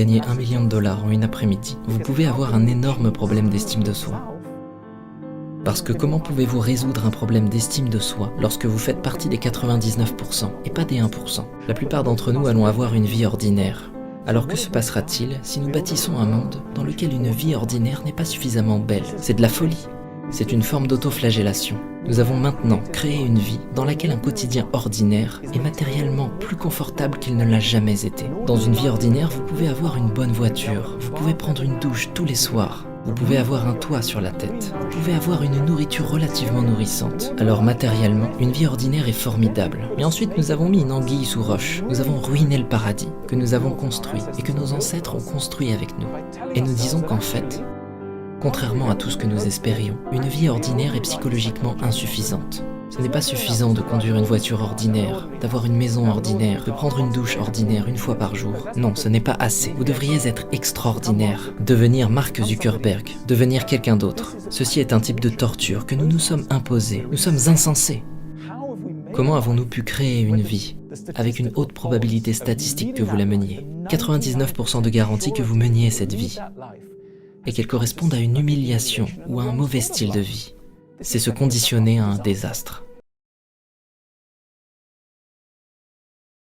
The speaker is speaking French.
Gagner 1 million de dollars en une après-midi, vous pouvez avoir un énorme problème d'estime de soi. Parce que comment pouvez-vous résoudre un problème d'estime de soi lorsque vous faites partie des 99% et pas des 1%? La plupart d'entre nous allons avoir une vie ordinaire. Alors que se passera-t-il si nous bâtissons un monde dans lequel une vie ordinaire n'est pas suffisamment belle? C'est de la folie. C'est une forme d'autoflagellation. Nous avons maintenant créé une vie dans laquelle un quotidien ordinaire est matériellement plus confortable qu'il ne l'a jamais été. Dans une vie ordinaire, vous pouvez avoir une bonne voiture, vous pouvez prendre une douche tous les soirs, vous pouvez avoir un toit sur la tête, vous pouvez avoir une nourriture relativement nourrissante. Alors matériellement, une vie ordinaire est formidable. Mais ensuite, nous avons mis une anguille sous roche. Nous avons ruiné le paradis que nous avons construit et que nos ancêtres ont construit avec nous. Et nous disons qu'en fait, contrairement à tout ce que nous espérions, une vie ordinaire est psychologiquement insuffisante. Ce n'est pas suffisant de conduire une voiture ordinaire, d'avoir une maison ordinaire, de prendre une douche ordinaire une fois par jour. Non, ce n'est pas assez. Vous devriez être extraordinaire, devenir Mark Zuckerberg, devenir quelqu'un d'autre. Ceci est un type de torture que nous nous sommes imposés. Nous sommes insensés. Comment avons-nous pu créer une vie avec une haute probabilité statistique que vous la meniez? 99% de garantie que vous meniez cette vie et qu'elle corresponde à une humiliation ou à un mauvais style de vie. C'est se conditionner à un désastre.